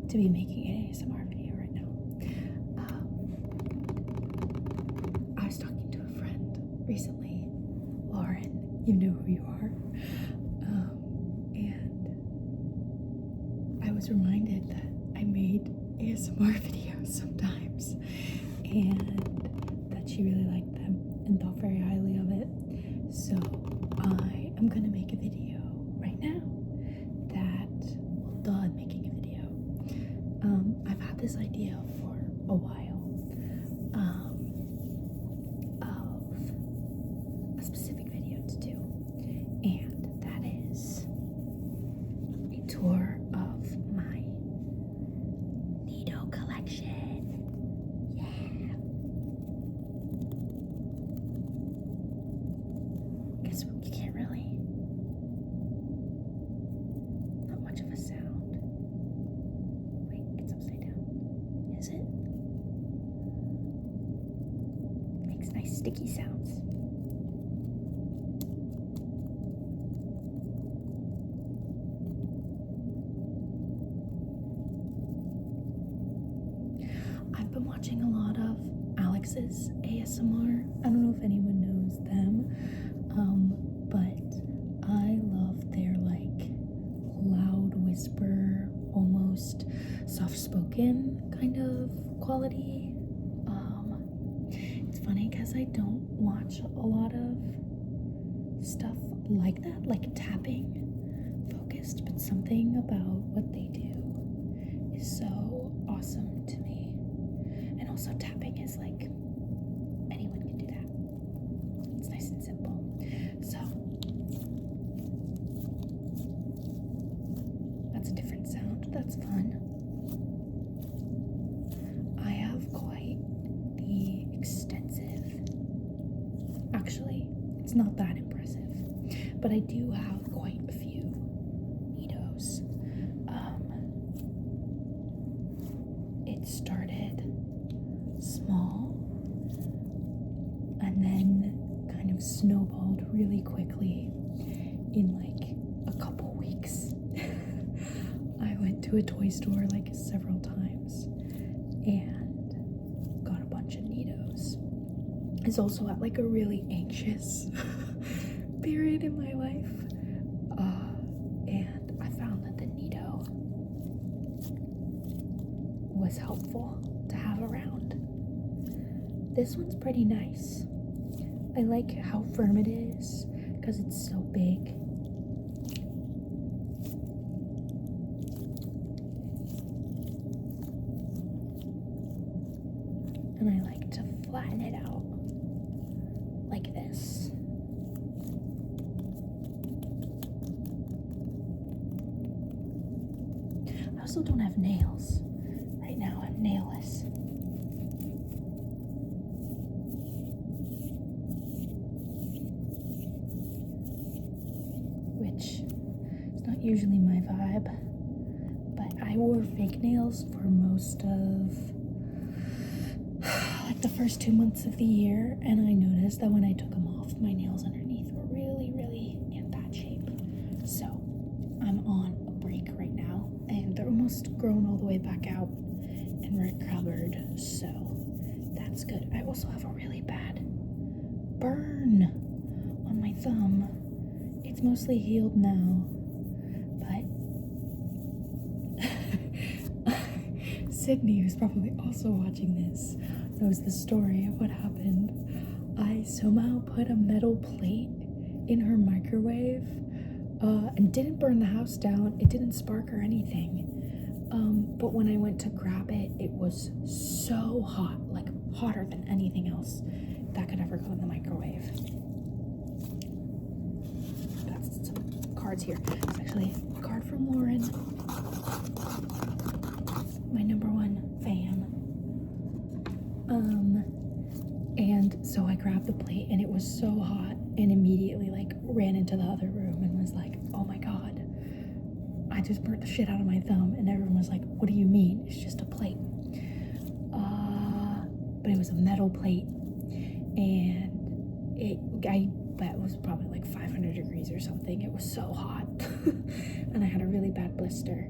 to be making an ASMR video right now. I was talking to a friend recently, Lauren, you know who you are, and I was reminded that I made ASMR videos sometimes, and that she really liked them and thought very highly of it. So I am gonna make a video right now I'm making a video. I've had this idea for a while of a specific video to do, and that is a tour of my needle collection. Yeah. Guess you can't really. Not much of a sound. Wait, it's upside down. Is it? Makes nice sticky sounds. I've been watching a lot of Alex's ASMR. I don't know if anyone knows them, but I love their loud whisper, almost soft-spoken kind of quality. It's funny because I don't watch a lot of stuff like that, like tapping focused, but something about what they do is so awesome to me. And also tapping is like, anyone can do that. It's nice and simple. So that's a different sound. That's fun. I have quite the extensive, actually, it's not that impressive, but I do have quite a few needles. It started small and then kind of snowballed really quickly in like a couple weeks. I went to a toy store like several times and got a bunch of needles. I was also at like a really anxious period in my life, and I found that the needle was helpful to have around. This one's pretty nice. I like how firm it is because it's so big. And I like to flatten it out like this. I also don't have nails. Right now I'm nailless. Which is not usually my vibe, but I wore fake nails for most of like the first 2 months of the year, and I noticed that when I took them off, my nails underneath were really, really in bad shape. So I'm on a break right now, and they're almost grown all the way back out and recovered, so that's good. I also have a really bad burn on my thumb. It's mostly healed now, but Sydney, who's probably also watching this, knows the story of what happened. I somehow put a metal plate in her microwave and didn't burn the house down. It didn't spark or anything. But when I went to grab it, it was so hot, like hotter than anything else that could ever go in the microwave. Got some cards here. It's actually a card from Lauren, my #1 fan. And so I grabbed the plate and it was so hot, and immediately like ran into the other room and was like, oh my god, I just burnt the shit out of my thumb. And everyone was like, what do you mean? It's just a plate. But it was a metal plate, and I bet it was probably like 500 degrees or something. It was so hot. And I had a really bad blister.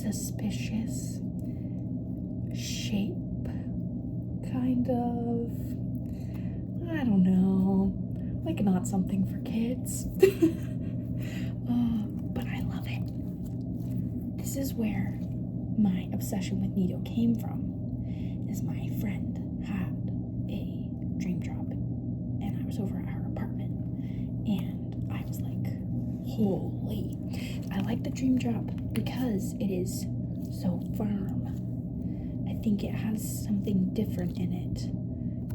suspicious shape, kind of. I don't know, like not something for kids. But I love it. This is where my obsession with Nido came from. Is my friend had a dream drop, and I was over at her apartment, and I was like, holy. I like the dream drop because it is so firm. I think it has something different in it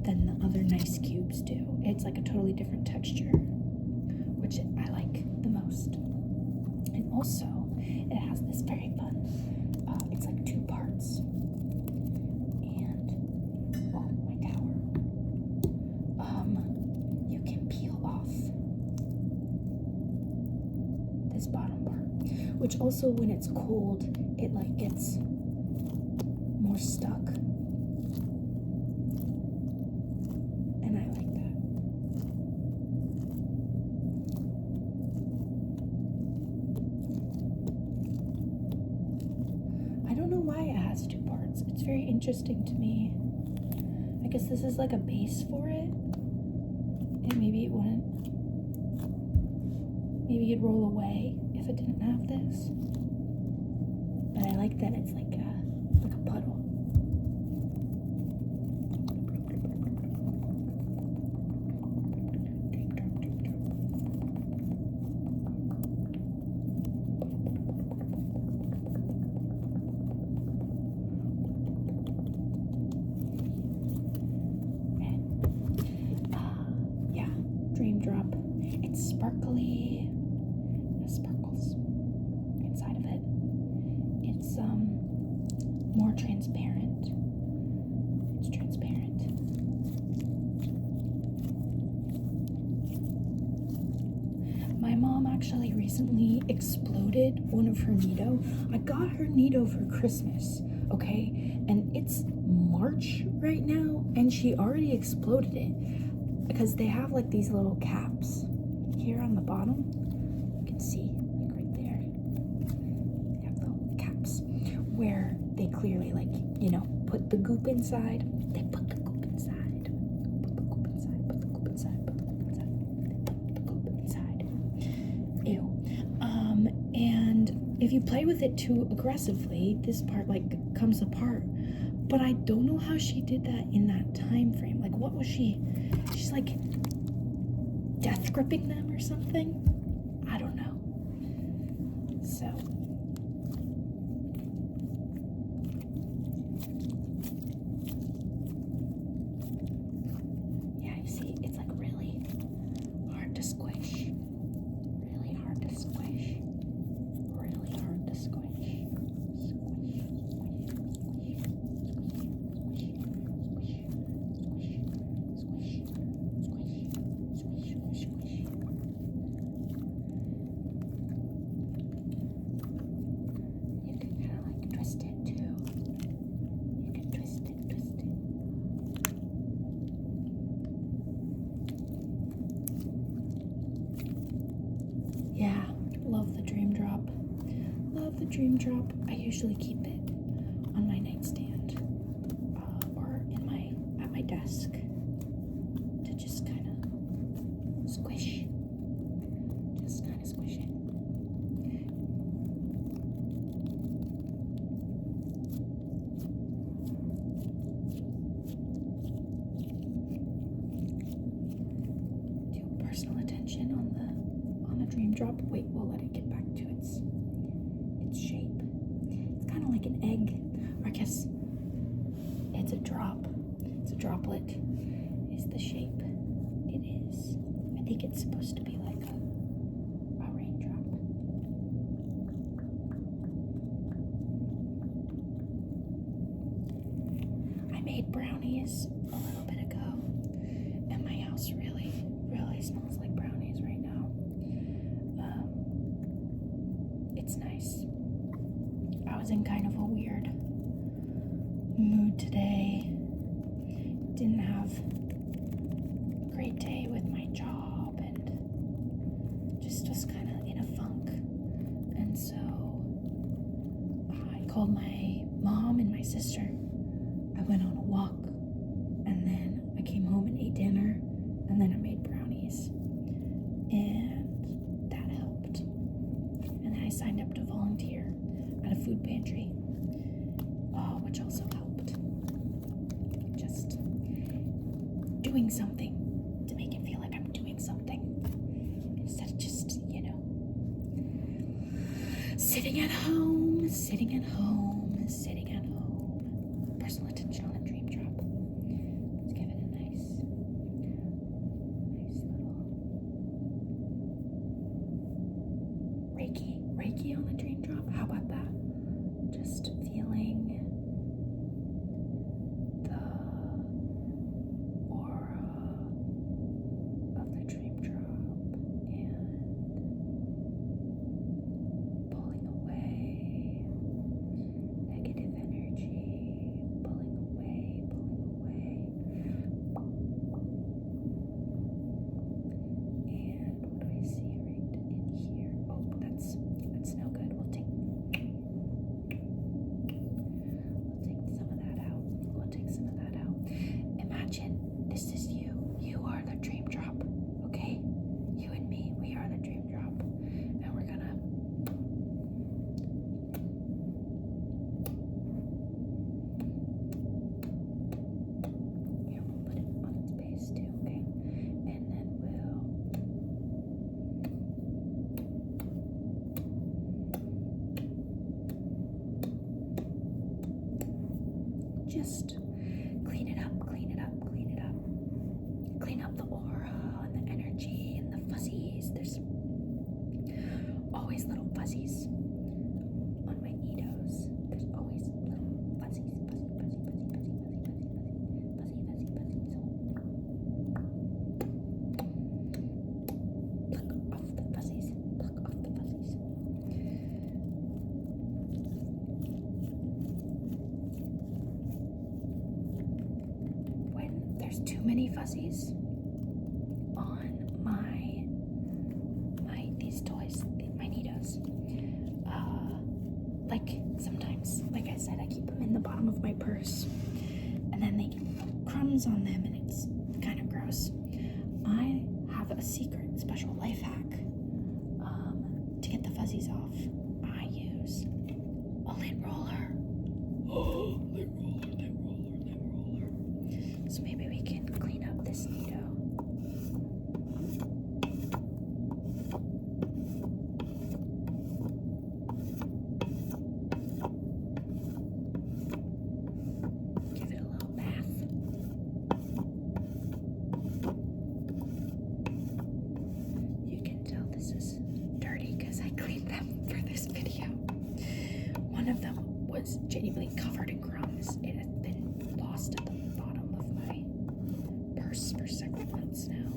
than the other nice cubes do. It's like a totally different texture, which I like the most. And also, it has this very fun, it's like 2 parts. And, oh, my tower. You can peel off this bottom part, which also when it's cold, it like gets more stuck. And I like that. I don't know why it has 2 parts. It's very interesting to me. I guess this is like a base for it. And maybe it wouldn't. Maybe it'd roll away if it didn't have this. But I like that it's like a puddle. Yeah, dream drop. It's sparkly. There's sparkles inside of it. It's more transparent. It's transparent. My mom actually recently exploded one of her Nido. I got her Nido for Christmas, okay? And it's March right now, and she already exploded it because they have like these little caps here on the bottom. You can see, like right there. They have little caps where they clearly, like, you know, put the goop inside. They put the goop inside. Put the goop inside. Put the goop inside. Put the goop inside. Put the goop inside. Ew. And if you play with it too aggressively, this part like comes apart. But I don't know how she did that in that time frame. Like, what was she? She's like death gripping them or something? I don't know. So. Yeah, you see, it's like really hard to squish. Really hard to squish. Really hard to squish. Yeah, love the dream drop. Love the dream drop. I usually keep it on my nightstand or at my desk to just kind of squish. Just kind of squish it. Do personal attention on the dream drop. Wait, we'll let it get back to its shape. It's kind of like an egg, or I guess it's a drop. It's a droplet is the shape. It is. I think it's supposed to be like a raindrop. I made brownies a little bit ago, and my house really smells like brownies right now. It's nice. I was in kind of a weird mood today. Didn't have a great day with my job and just was kind of in a funk. And so I called my mom and my sister. I went on a walk, and then I came home and ate dinner, and then I made brownies, and that helped. And then I signed up to volunteer at a food pantry, which also helped. Just doing something to make it feel like I'm doing something instead of just, sitting at home. Personal attention on a dream drop. Let's give it a nice little Reiki on the dream drop. How about that? Just feeling the aura of the dream drop and pulling away negative energy, pulling away. And what do I see right in here? Oh, that's no good. We'll take some of that out. Imagine this is you. You are the dream drop, okay? You and me, we are the dream drop. And we're gonna here, we'll put it on its base too, okay? And then we'll just clean it up. Clean up the aura and the energy and the fuzzies. There's always little fuzzies on my needles. There's always little fuzzies. Pluck off the fuzzies. When there's too many fuzzies on these toys, my Nidos, like sometimes, like I said, I keep them in the bottom of my purse, and then they get crumbs on them, and it's kind of gross. I have a secret special life hack to get the fuzzies off. I use a lint roller. Oh, lint roller. So maybe we can clean up this Nido. Give it a little bath. You can tell this is dirty because I cleaned them for this video. One of them was genuinely covered in crumbs. It had been lost at the bottom of my purse for several months now.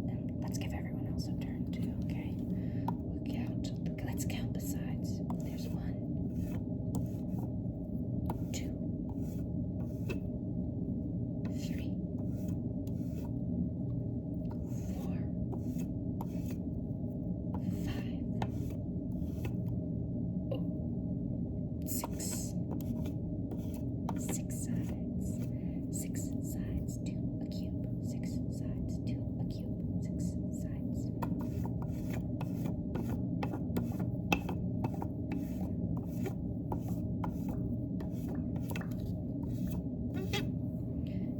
And let's give everyone else a turn too, okay? Let's count the sides. There's 1, 2, 3, 4, 5, 6. 6 sides to a cube. 6 sides to a cube. 6 sides.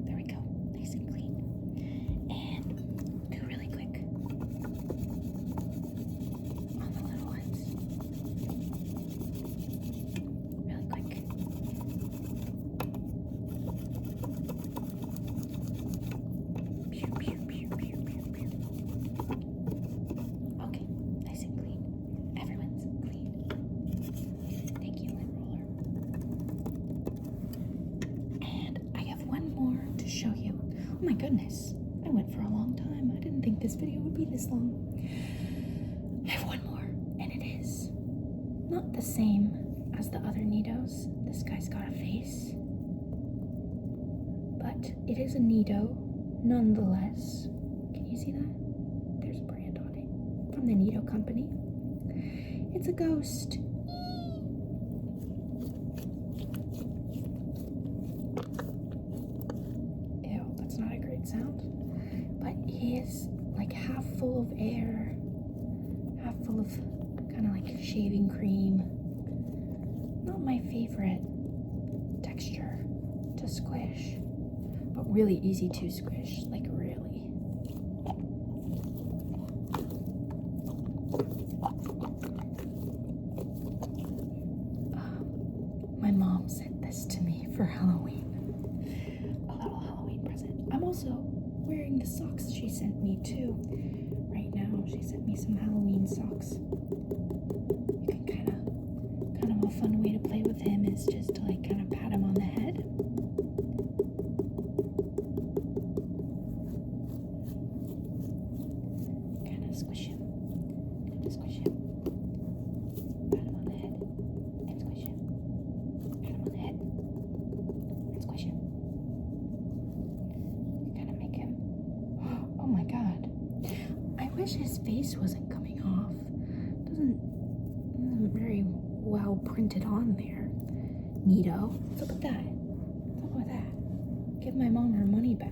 There we go. Nice and clean. And do really quick on the little ones. Really quick. Okay, nice and clean. Everyone's clean. Thank you, lint roller. And I have one more to show you. Oh my goodness, I went for a long time. I didn't think this video would be this long. I have one more, and it is not the same as the other Nidos. This guy's got a face, but it is a Nido nonetheless. Can you see that? There's a brand on it. from the Neato company. It's a ghost. Ew, that's not a great sound. But he is like half full of air, half full of kind of like shaving cream. Not my favorite texture to squish, but really easy to squish, like really. My mom sent this to me for Halloween. A little Halloween present. I'm also wearing the socks she sent me too. Right now, she sent me some Halloween socks. You can kind of a fun way to play with him is just to like kind of pat him on the head. Kind of squish him. Kind of squish him. Pat him on the head. And squish him. Pat him on the head. And squish him. Kind of make him. Oh my god. I wish his face wasn't coming off. Doesn't very well printed on there. Neato. Look at that. Look at that. Give my mom her money back.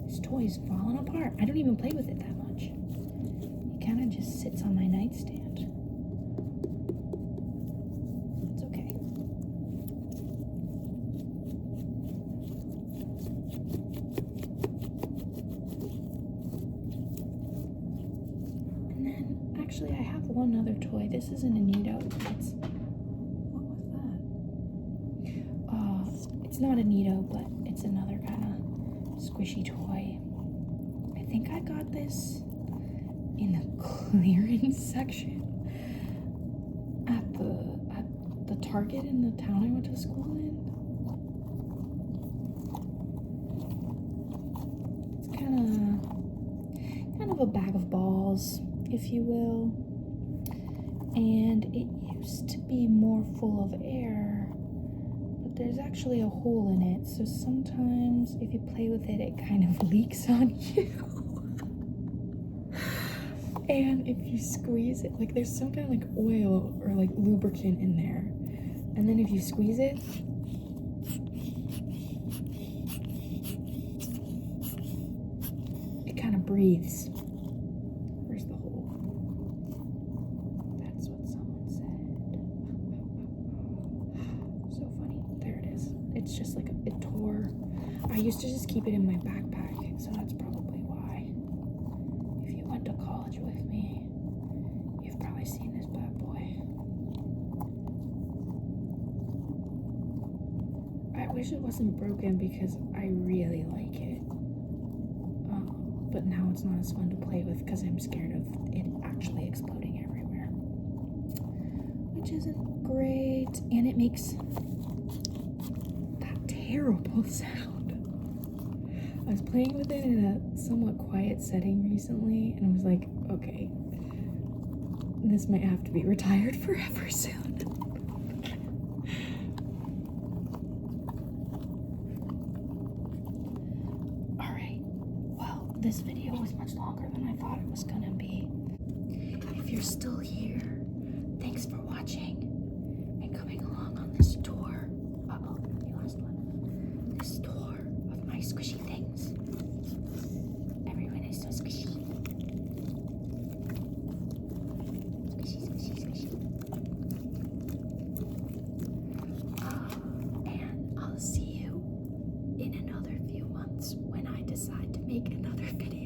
This toy's falling apart. I don't even play with it that much. It kind of just sits on my nightstand. It's okay. And then, actually, I have one other toy. This isn't a Neato. What was that? It's not a Neato, but it's another kind of squishy toy. I think I got this in the clearance section at the Target in the town I went to school in. It's kind of a bag of balls, if you will. And it used to be more full of air, but there's actually a hole in it, so sometimes if you play with it, it kind of leaks on you. And if you squeeze it, like there's some kind of like oil or like lubricant in there, and then if you squeeze it, it kind of breathes. Where's the hole? That's what someone said. So funny. There it is. It's just like it tore. I used to just keep it in my backpack, so that's probably why. If you went to college with me, you've probably seen this bad boy. I wish it wasn't broken because I really like it. But now it's not as fun to play with because I'm scared of it actually exploding everywhere. Which isn't great. And it makes that terrible sound. I was playing with it in a somewhat quiet setting recently, and I was like, okay, this might have to be retired forever soon. Alright, well, this video was much longer than I thought it was gonna be. If you're still here, thanks for watching and coming along on this tour. Uh-oh, the last one. This tour of my squishy things. Everyone is so squishy. Squishy, squishy, squishy. And I'll see you in another few months when I decide to make another video.